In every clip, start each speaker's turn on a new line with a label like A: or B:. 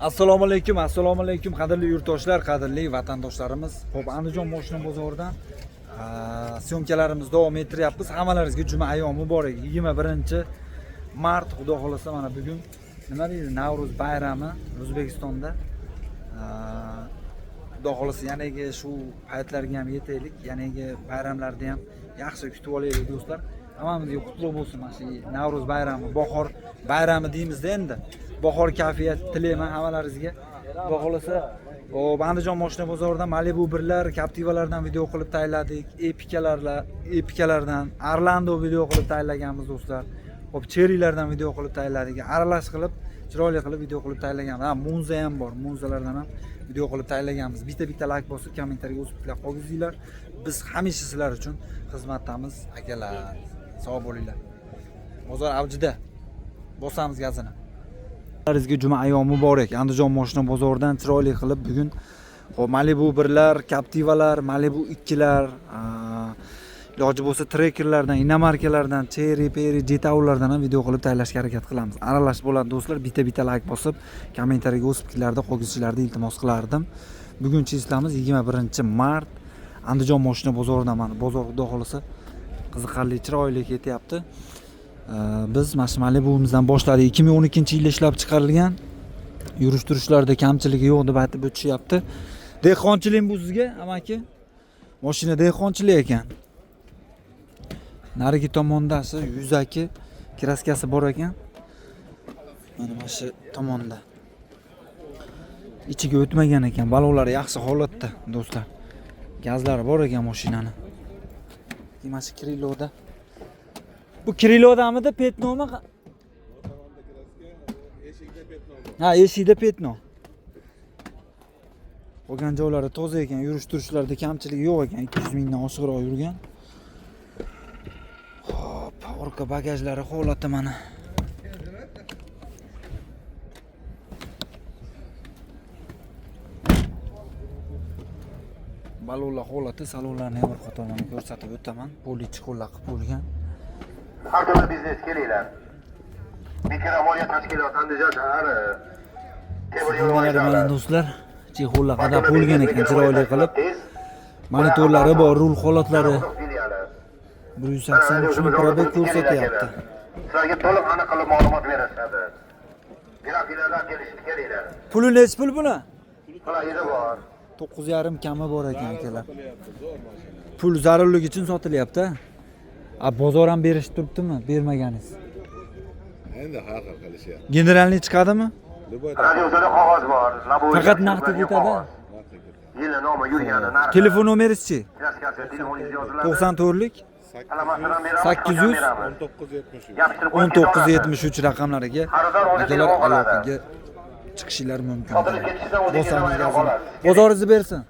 A: Assalomu alaykum qadrli yurtdoshlar, qadrli vatandoshlarimiz. Xo'p, Andijon moshina bozoridan syomkalarimizni davom ettiryapmiz. Hammalaringizga juma ayyomi muborak. 21-mart, xudo xolasa mana bugun nima deydi? Navro'z bayrami O'zbekistonda. Xudo xolasa yaniga shu paytlarga ham yetaylik. Yaniga bayramlarni ham yaxshi kutib olaylik do'stlar. Hammamizga qutlug' bo'lsin mana shu Navro'z bayrami, bahor bayrami deymiz-da endi. Bahor kayfiyat tilayman hammalaringizga. Xudo xolasa, Andijon moshina bozoridan Malibu 1lar, Captiva'lardan video qilib tayyorladik. Epikalardan Orlando video qilib tayyorlaganmiz do'stlar. Xo'p, Cherry'lardan video qilib tayyorladik. Aralash qilib, chiroyli qilib video qilib tayyorlaganmiz. Ha, Monza ham bor. Monzalardan ham video qilib tayyorlaganmiz. Bitta like bosib, kommentariyaga yozib qo'ygizinglar. Biz hamisha sizlar uchun xizmatdamiz, akalar. Sog' bo'linglar. Bozor avjida. Bosamiz gazini. Sizlarga juma ayyomi muborak. Andijon moshina bozoridan chiroyli qilib bugun Malibu 1lar, Captiva'lar, Malibu 2lar, iloji bo'lsa Trekkerlardan, Inamarkalardan, Cherry, Jeta'lardan ham video qilib tayyorlashga harakat qilamiz. Aralash bo'ladi do'stlar. Bitta like bosib, kommentariyaga o'z fikrlarni qo'yishinglarni iltimos qilardim. Bugun chislamiz 21-mart. Andijon moshina bozoridan mana bozor xudo xolasa qiziqarli, chiroyli ketyapti. Biz Malibu'mizdan boshladik. 2012-yilda ishlab chiqarilgan. Yurish-turishlarda kamchiligi yo'q deb aytib o'tishyapti. Dehqonchilik bu sizga, amaki? Mashina dehqonchilik ekan. Narigi tomondasi yuzaki kraskasi bor ekan. Mana shu tomonda. Ichiga o'tmagan ekan, balonlari yaxshi holatda, do'stlar. Gazlari bor ekan mashinani. Mana shu Kriloda. Bu Krilodamidi, Petnomi? Ha, eshikda Petno. Qolgan joylari toza ekan, yurish-turishlarda kamchiligi yo'q ekan, 200 mingdan oshiqroq yurgan. Xo'p, orqa bagajlari holati mana. Balonlar holati, salonlarni ham bir qatorlarni ko'rsatib o'taman. Polichi qo'llab qilib bo'lgan.
B: Har kuni biznes kelinglar. Mikrovoya tashkilot Andijon shahri. Temir yo'l
A: mana do'stlar, chexollar qadab bo'lgan ekan chiroyli qilib. Monitorlari bor, rul holatlari. 183 ming probek ko'rsatyapti.
B: Sizlarga to'liq aniq qilib ma'lumot berishadi. Grafiklardan kelishib kelinglar.
A: Puli nechi pul buni?
B: Qulayida bor.
A: 9,5 kami bor ekan akalar. Pul zarurlik uchun sotilyapti. Bozor ham berishib turibdimi? Bermaganingiz.
C: Endi har xil qilishyapti.
A: Generalniy chiqadimi?
B: Radiosida qog'oz bor.
A: Faqat naqd ketadi.
B: Yili nomi yurgani, narxi.
A: Telefon nomeringiz-chi?
B: Klassikatsiya telefoningiz yoziladi.
A: 94lik
B: Alamatdan beramiz.
A: 800 1973 raqamlariga akalar aloqaga chiqishingiz mumkin. Bosamiz gazini. Bozoringizni bersin.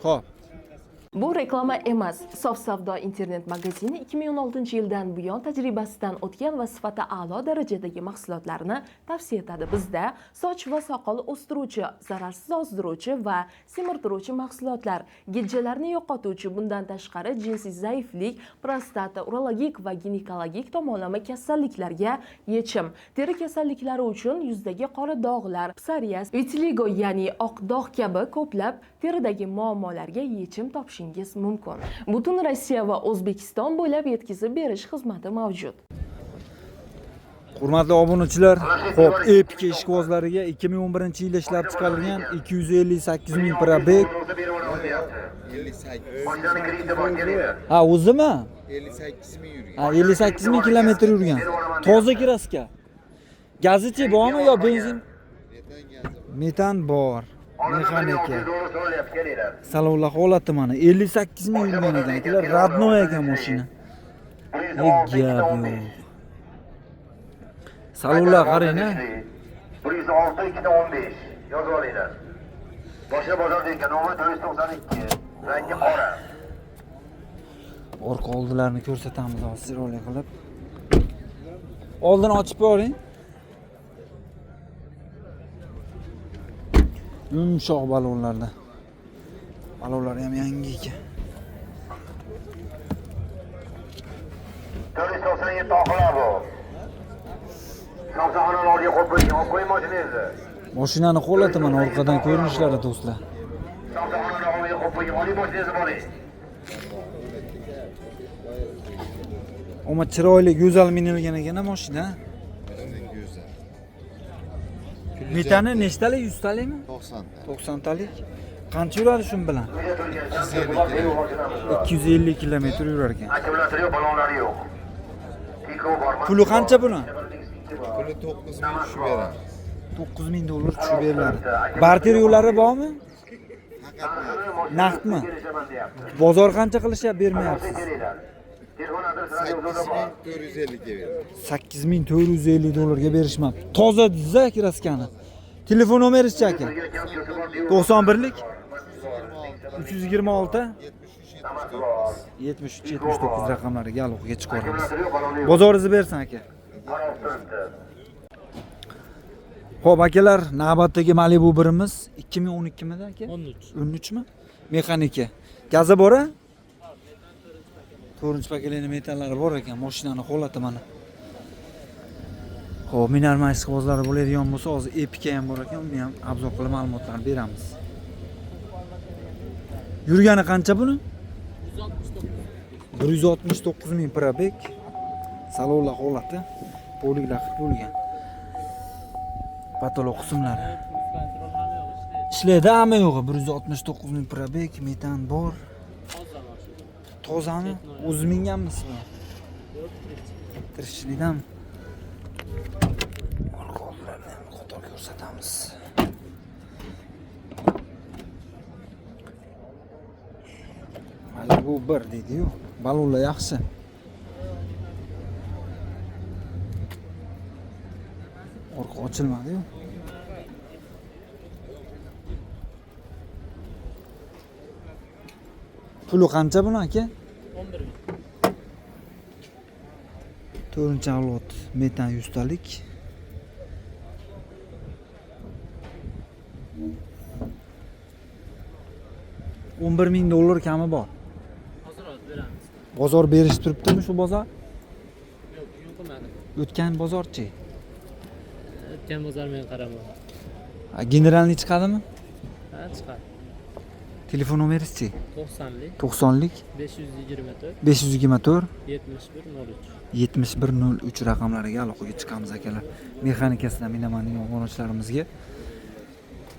A: Xo'p.
D: Bu reklama emas. Sof savdo internet magazini 2016-yildan buyon tajribasidan o'tgan va sifati a'lo darajadagi mahsulotlarni tavsiya etadi. Bizda soch va soqol o'stiruvchi, zararsiz ozdiruvchi va semirtiruvchi mahsulotlar, gijjalarni yo'qotuvchi, bundan tashqari jinsiy zaiflik, prostata, urologik va ginekologik tomonlama kasalliklarga yechim, teri kasalliklari uchun yuzdagi qora dog'lar, psoriaz, vitiligo ya'ni oq dog' kabi ko'plab teridagi muammolarga yechim topishingiz mumkin. Butun Rossiya va O'zbekiston bo'ylab yetkazib berish xizmati mavjud.
A: Hurmatli obunachilar, xo'p, Epica ishqibozlariga 2011-yilda ishlab chiqarilgan 258 ming probek.
C: 58.
A: Ha, o'zimi?
C: 58 ming yurgan.
A: Ha, 58 ming kilometr yurgan. Toza kraska. Gazichi bormi yo benzin? Metan bor. Mexanika. Salonlar holati mana 58 ming yurgan ekan. Ular radnoy ekan mashina. Gap yo'q. Salonlar qarang-a.
B: 106 215 yozib olinglar. Boshqa bozordagi nomi 492. Rangi qora.
A: Orqa oldilarini ko'rsatamiz hozir chiroyli qilib. Oldini ochib ko'ring. Yumshoq balonlarda. Balonlari ham yangi ekan.
B: 497 oqlar bu. Somsaxonalarga qo'yib qo'ying mashinangizni.
A: Mashinani qo'llataman orqadan ko'rinishlari do'stlar.
B: Soxtaxonani oviga qo'yib qo'ying. Oling mashinangizni bo'ling.
A: Ama chiroyli, go'zal minilgan ekan mashina.
C: Güzel.
A: Metani nechtalik? 100 talikmi?
C: 90 ta.
A: 90 talik. Qancha yuradi shun bilan?
B: Uyda turgan shaxsga mashinamiz bor.
A: 250 kilometr yurar ekan.
B: Akkumulyatori yo'q, balonlari yo'q. Tiko bormi?
A: Puli qancha buni?
C: Puli 9 ming tushib beramiz.
A: 9000 dollar tushib beriladi. Barter yo'llari bormi? Naqdmi? Bozor qancha qilishyapti, bermayapsiz.
B: Telefon adresi radio bor.
C: 8450 ga beramiz.
A: 8450 dollarga berishmabdi. Toza diza kraskani. Telefon nomeringiz aka? 91lik 326 73 79 raqamlariga aloqaga chiqaramiz. Bozoringizni bersin aka. Xo'p akalar, navbatdagi Malibu birimiz 2012 mida aka? 13 mi? Mexanika. Gazi bor-a? 4-paketli metallari bor ekan, mashinani qo'llataman. Xo'p, minar ishqibozlari bo'ladigan bo'lsa, hozir Epica ham bor ekan, uni ham obzor qilib ma'lumotlarni beramiz. Yurgani qancha buni? 169 ming probeg. Salonlar holati poliglar qilib bo'lgan. Patolog qismlari. Ishlaydi, hamma yo'g'i 169 ming probeg, metan bor. Tozami? O'zi minganmisiz bu? Tirishlikdan qo'llarni qator ko'rsatamiz. Mana bu bir deydi-yu, balonlar yaxshi. Orqa ochilmadi-yu. Puli qancha buni aka?
E: 11 ming.
A: 4-avlod metan 100 talik. $11,000 kami bor.
E: Hozir beramiz.
A: Bozor berish turibdimi shu bozor?
E: Yo'q, yo'q qilmadi.
A: O'tgan bozorchi.
E: O'tgan bozor men qaramadim.
A: Generalniy chiqadimi?
E: Ha, chiqadi.
A: Telefon nomeringiz-chi?
E: 90lik
A: 90lik
E: 524
A: 524
E: 7103.
A: 7103 raqamlariga aloqaga chiqamiz akalar. Mexanikasidan minamanning obunachilarimizga.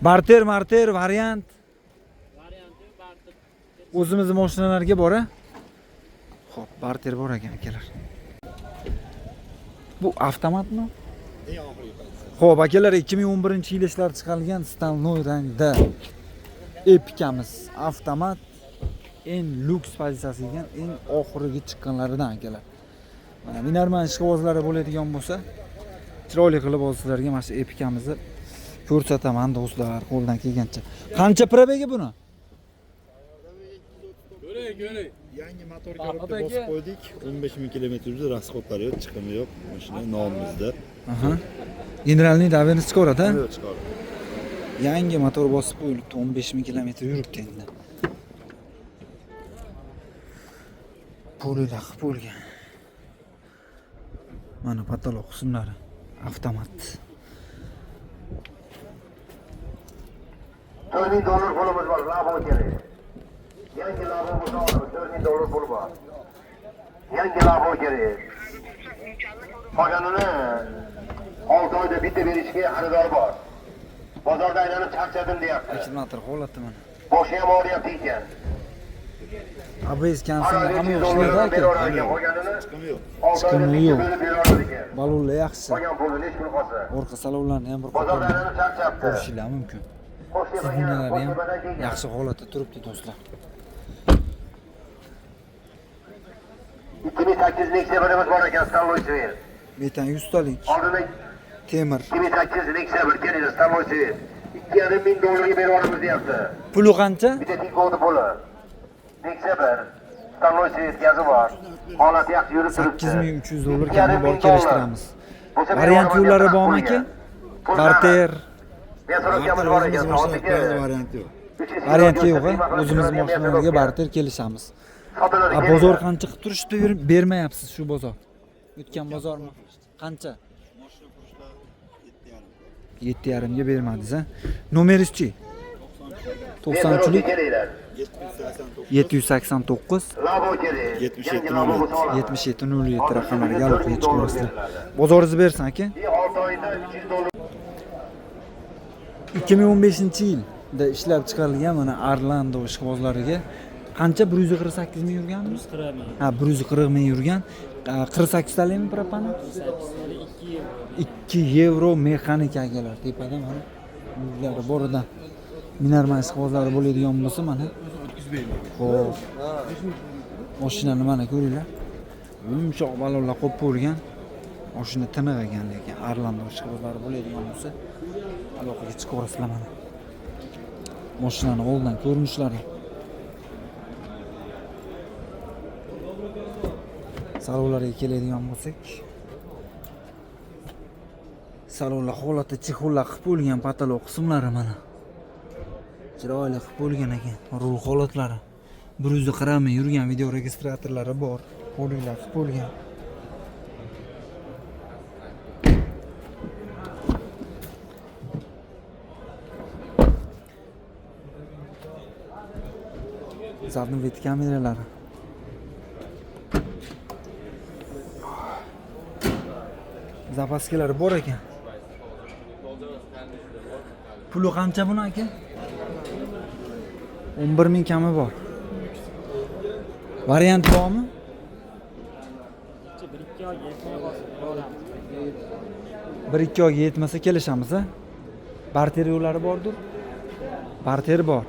A: Barter variant.
E: Varianti barter.
A: O'zimizning mashinalarga bor-a? Xo'p, barter bor ekan akalar. Bu avtomatmi? Xo'p, akalar 2011-yil ishlab chiqarilgan Stanoy rangda Epicamiz avtomat eng luks pozitsiyasiga eng oxirgi chiqqanlaridan akalar. Mana minarman ishqibozlari bo'ladigan bo'lsa, chiroyli qilib sizlarga mana shu Epicamizni ko'rsataman do'stlar, qo'ldan kelgancha. Qancha probegi buni?
F: Yangi motor korobka bosib qo'ydik. 15 ming kilometr yurdi, rasxodlari yo'q, chiqimi yo'q. Mashina nomimizda.
A: Aha. Generalniy daverni chiqaradi, ha?
F: Yo'q, chiqardi.
A: Yangi motor bosib qo'yilibdi, 15 ming kilometr yuribdi endi. Polilar qilib bo'lgan. Mana patolog qismlari, avtomat.
B: $4,000 pulimiz bor, labo kerak. Yangi labo bo'lsa $4,000 pul bor. Yangi labo kerak. Qolganini 6 oyda bitta berishga xaridor bor. Bozorda aylanib charchadim deyapti.
A: Aksimulyator holatda mana.
B: Boshi ham og'riyapti ekan.
A: ABS kansini hamma yo'q ishlaydi aka.
B: Qolganini
C: Chiqimi yo'q.
B: 6 oyda
A: Chiqimi
B: bitta
A: yo'q.
B: berib beradi ekan.
A: Balonlar yaxshi.
B: Qolgan pulni hech kun qolsa.
A: Orqa salonlarni ham bir
B: Bozorda
A: qator
B: aylanib charchabdi.
A: ko'rishinglar mumkin. Signalari ham yaxshi holatda turibdi do'stlar.
B: 2008 Nexia birimiz bor ekan, Staloy Svel.
A: Metan 100 talik
B: Oldinda
A: temir.
B: 2008 Nexia bir keladi, Staloy Svel. $2,500 berib olamiz deyapti.
A: Puli qancha?
B: Bitta tikodi puli. Nexia bir Staloy Svel gazi bor. Holati yaxshi yurib turibdi.
A: $8300 kami bor, kelishtiramiz. Variant yo'llari bormi aka? Barter
B: Men so'rayotganimiz bor ekan, soatiga
C: Variant yo'q.
A: variantga yo'q-a? O'zimiz mashinalarga barter kelishamiz. A bozor qancha qilib turishdi, bermayapsiz shu bozor. O'tgan bozormi? Qancha? 7,5 ga bermadingiz ha. Nomeringiz-chi? 90'lik 789
B: Labo kerak.
F: 77
B: Yangi labo bo'lsa olaman.
A: 7707 raqamlariga aloqaga chiqaverasizlar. Bozoringizni bersin aka.
B: 6 oyda $300.
A: 2015-yilda ishlab chiqarilgan mana Arlando ishqibozlariga qancha 148 ming yurganmi?
E: 140 ming.
A: Ha, 140 ming yurgan. 48 talikmi propani? 2 yevro mexanik akalar. Tepada mana yuzlari boridan Minarman ishqibozlari bo'ladigan bo'lsa mana. Xo'p. Mashinani mana ko'ringlar. Yumshoq balonlar qo'yib qo'yilgan. Mashina tiniq ekan lekin Arlando ishqibozlari bo'ladigan bo'lsa aloqaga chiqaverasizlar mana. Mashinani oldidan ko'rinishlari. Salonlarga keladigan bo'lsak, salonlar holati chexollar qilib bo'lgan patolog qismlari mana. Chiroyli qilib bo'lgan ekan. Rul holatlari. 140 ming yurgan video registratorlari bor. Qo'linglar qilib bo'lgan. Zadni vid kameralari. Zapaskalar bor ekan. Puli qancha buni aka? 11 ming kami bor. Variant bormi? 1-2 oyga yetmasa kelishamiz a. Barter yo'llari bordir. Barter bor.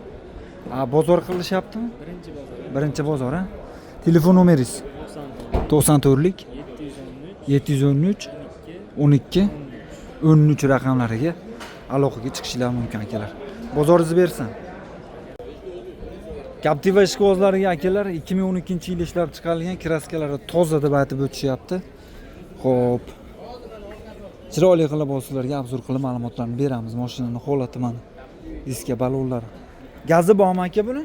A: Bozor qilishyaptimi? Birinchi bozor a. Telefon nomeringiz? 94lik 713 12 13 raqamlariga aloqaga chiqishlar mumkin akalar. Bozoringizni bersin. Captiva ishqibozlariga akalar 2012-yil ishlab chiqarilgan kraskalari toza deb aytib o'tishyapti. Xo'p. Chiroyli qilib sizlarga obzor qilib ma'lumotlarni beramiz. Mashinaning holati mana. Diska balonlar. Gazi bormi aka buni?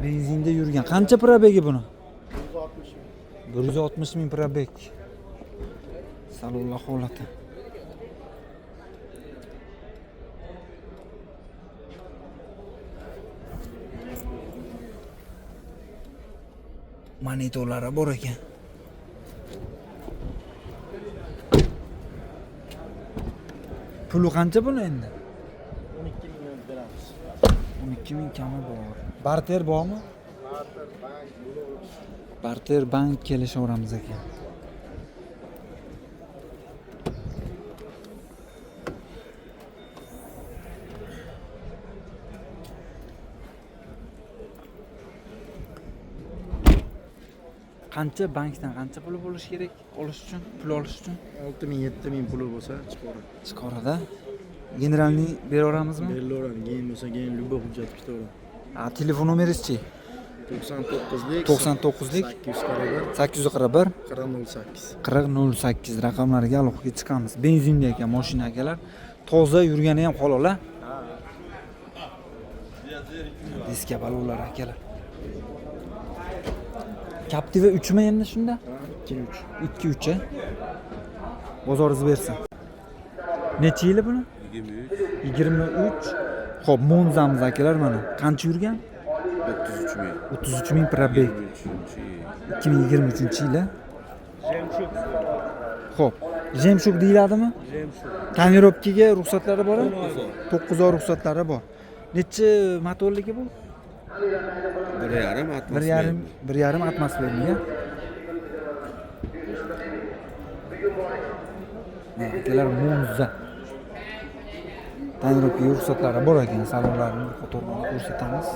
A: Benzinda yurgan. Qancha probegi buni? 160 ming probeg. Salonlar holati. Monitorlari bor ekan. Puli qancha buni endi?
E: 12 million beramiz.
A: 12 ming kami bor. Barter bormi? Barter bank kelishaveramiz ekan. Qancha bankdan qancha puli bo'lishi kerak olish uchun, pul olish uchun?
F: 6 ming 7 ming puli bo'lsa chiqaveradi.
A: Chiqorada. Generalni beraveramizmi?
F: Berilaveradi. Keyin bo'lsa keyin любой hujjat kutaveradi.
A: Telefon nomeringiz-chi?
F: 99lik
A: 99lik
F: 841
A: 841
F: 4008.
A: 4008 raqamlariga aloqaga chiqamiz. Benzinda ekan mashina akalar. Toza yurgani ham halola. Diska balonlar akalar. Captiva 3 mi endi shunda? 2-3. 2-3. Bozoringizni bersin. Necha yili buni? 23. Xo'p, Monzamiz akalar mana. Qancha yurgan?
C: 33 ming.
A: 33 ming probeg. 2023-yili. Xo'p, Jemshuk deyiladimi? Tonirovkaga ruxsatlari bormi? 9 oy ruxsatlari bor. Necha motorligi bu?
C: 1,5 atmosfer.
A: 1,5 atmosferniga. Akalar Monza. Tonirovkaga ruxsatlari bor ekan, salonlarni fotolarni ko'rsatamiz.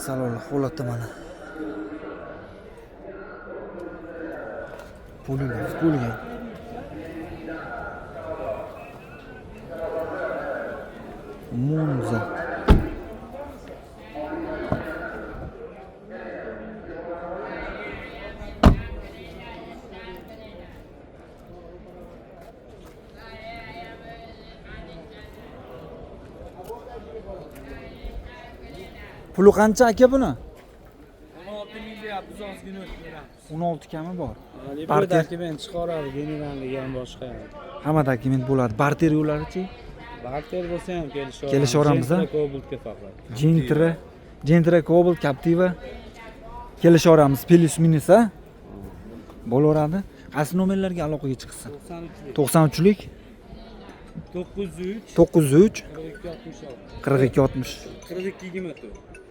A: Salonlar holati mana. Pulilar bo'lgan. Monza. Puli qancha aka buni?
E: 16 ming deyapmiz, ozgina o'tib beramiz.
A: 16 kami bor. Barter.
E: dokument chiqaradi, generalligi ham boshqa.
A: Hamma dokument bo'ladi. Barter yo'llarichi?
E: Barter bo'lsa ham kelishaveramiz.
A: Kelishaveramiz, a?
E: Kobaltga faqat.
A: Gentra, Cobalt, Captiva kelishaveramiz. Plus minus a? Bo'laveradi. Qaysi nomerlarga aloqaga chiqsin? 93lik
E: 903
A: 903
E: 42
A: 42 60
E: 42 24.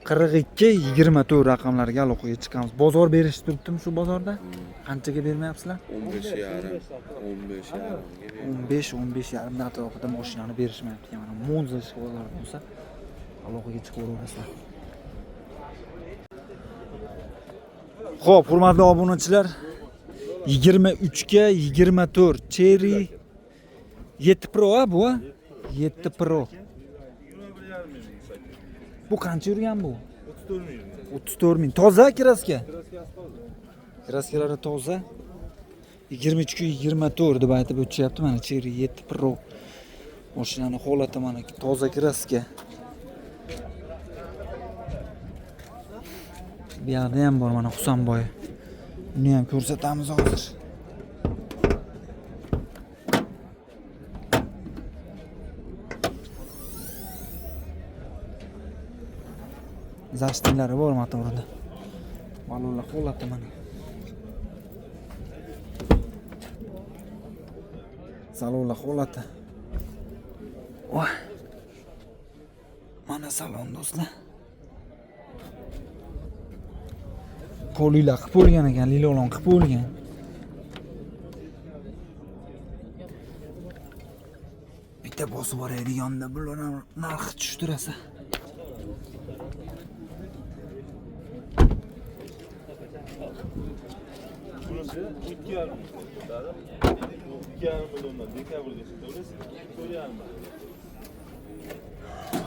A: 42 24 raqamlarga aloqaga chiqamiz. Bozor berish turibdimi shu bozorda? Qanchaga bermayapsizlar?
C: 15 yarim. 15 yarim.
A: 15 yarim atrofida mashinani berishmayapti. Mana Monza bozori bo'lsa aloqaga chiqib o'raverasizlar. Xo'p, hurmatli obunachilar, 23 ga 24 Cherry 7 Pro a bu? 7 Pro. Bu qancha yurgan bu? 34 ming. Toza kraska? Kraskalari toza. 23 ga 24 deb aytib o'tyapti mana Cherry 7 Pro. Mashinani holati mana toza kraska. Bu yerda ham bor mana Husanboy. Buni ham ko'rsatamiz hozir. Zashtinlari bor motorida. Balonlar holati mana. Salonlar holati. Voy. Mana salon do'stlar. Polilar qilib bo'lgan ekan, lilolon qilib bo'lgan. Bitta bosib boradiganida bular narxi tushtirasa.
G: Burası 2,5 milyondan 2,5 milyondan dekabrgacha to'lasiz. 4,5.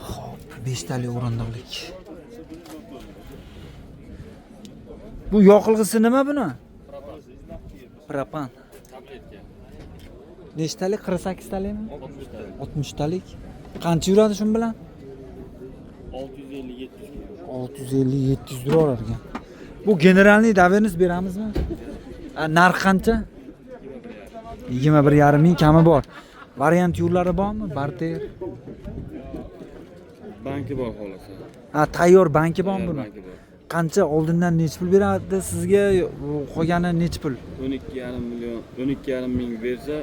A: Xo'p, 5 tali o'rindiqlik. Bu yoqilg'isi nima buni? Propan. Nechtalik? 48 talikmi? 60 talik. Qancha yuradi shun bilan? 650-700 lira olar ekan. Bu generalniy davernis beramizmi? Narx qancha? 21,5 ming kami bor. Variant yo'llari bormi? Barter.
C: Banki bor xolasa.
A: Tayyor banki bormi buni?
C: Banki bor.
A: Qancha oldindan necha pul beradi sizga? Qolgani necha pul?
C: 12,5 million, 12,5 ming bersa,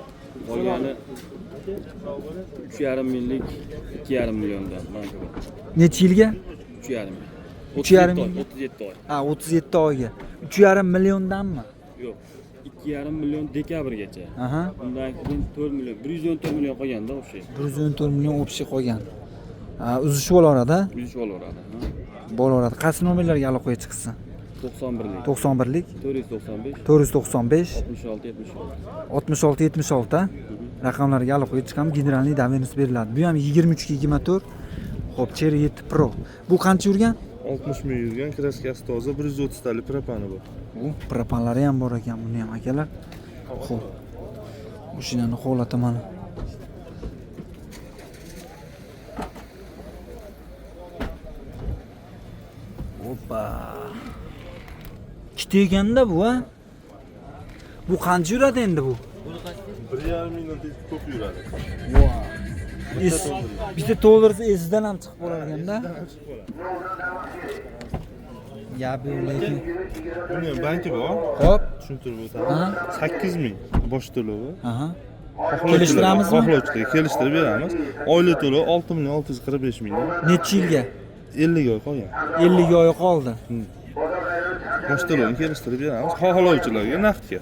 C: qolgani 3,5 minglik 2,5 milliondan banki bor.
A: Necha yilga?
C: 3,5 ming.
A: 3,5 ming.
C: 37 oy.
A: 37 oyga. 3,5 milliondanmi?
C: Yo'q. 2,5 million dekabrgacha.
A: Aha.
C: Undan keyin 4 million, 114 million qolganda o'sha.
A: 114 million o'pshi qolgan. Uzishib olaveradi.
C: Uzish olaveradi.
A: Bo'laveradi. Qaysi nomerlarga aloqaga chiqsin?
C: 91lik.
A: 91lik
C: 495
A: 495
C: 66 76.
A: 66 raqamlarga aloqaga chiqamiz. Generalniy davernis beriladi. Bu ham 23 ga 24. Xo'p, Cherry 7 Pro. Bu qancha yurgan?
G: 60 ming yurgan, kraskasi toza, 130 talik propani bor.
A: Propanlari ham bor ekan buni ham akalar. Xo'p. Mashinani holati mana. Hoppa. Ikkita eganda bu, ha? Bu qancha yuradi endi bu?
G: 1,5 mingdan ko'p yuradi.
A: Bitta to'ldirsa esidan ham chiqib qolarganda. Ya bu lekin.
G: Buni ham banki bor.
A: Hop.
G: Tushuntirib o'taman. 8 ming bosh to'lovi.
A: Aha. Kelishtiramizmi?
G: Xohlovchilarga kelishtirib beramiz. Oylik to'lov 6 million 645 ming.
A: Necha yilga?
G: 50 oy qolgan.
A: 50 oy qoldi.
G: Bosh to'lovni kelishtirib beramiz. Xohlovchilarga naqdga.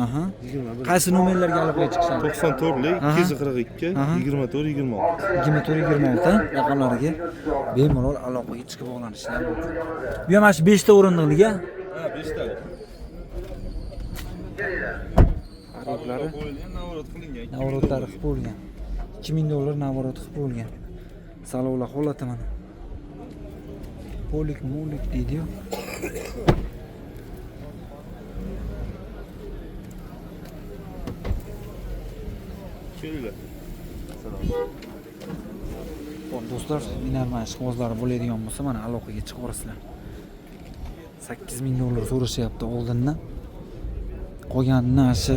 A: Aha. Qaysi nomerlarga aloqaga chiqishadi?
G: 94lik 242 24 26.
A: 24-26 raqamlariga bemalol aloqaga chiqib olanishlari mumkin. Bu ham mana shu 5 ta o'rindiqlik a?
G: Ha, 5 talik.
A: Xaroblari
G: Navorot qilingan.
A: navorotlari qilib bo'lgan. 2000 dollar navorot qilib bo'lgan. Salonlar holati mana. Polik deydi-yu.
G: Kelinglar.
A: Xo'p, do'stlar, minar mashq qog'ozlari bo'ladigan bo'lsa, mana aloqaga chiqaverasizlar. 8 ming dollar so'rashyapti oldindan. Qolganini shu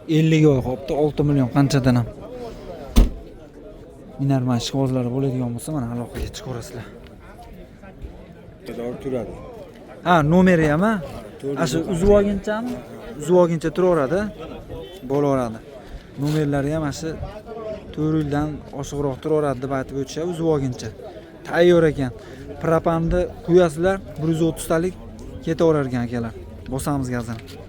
A: 50 ga qo'yibdi, 6 million qanchadan ham. Minarman ishqibozlari bo'ladigan bo'lsa, mana aloqaga chiqaverasizlar.
F: Qadar turadi.
A: Ha, nomeri ham, shu uzib olgunchami? Uzib olguncha turaveradi, bo'laveradi. Nomerlari ham shu 4 yildan oshiqroq turaveradi deb aytib o'tishadi, uzib olguncha. Tayyor ekan. Propanni quyasizlar, 130 talik ketaverar ekan akalar. Bosamiz gazini.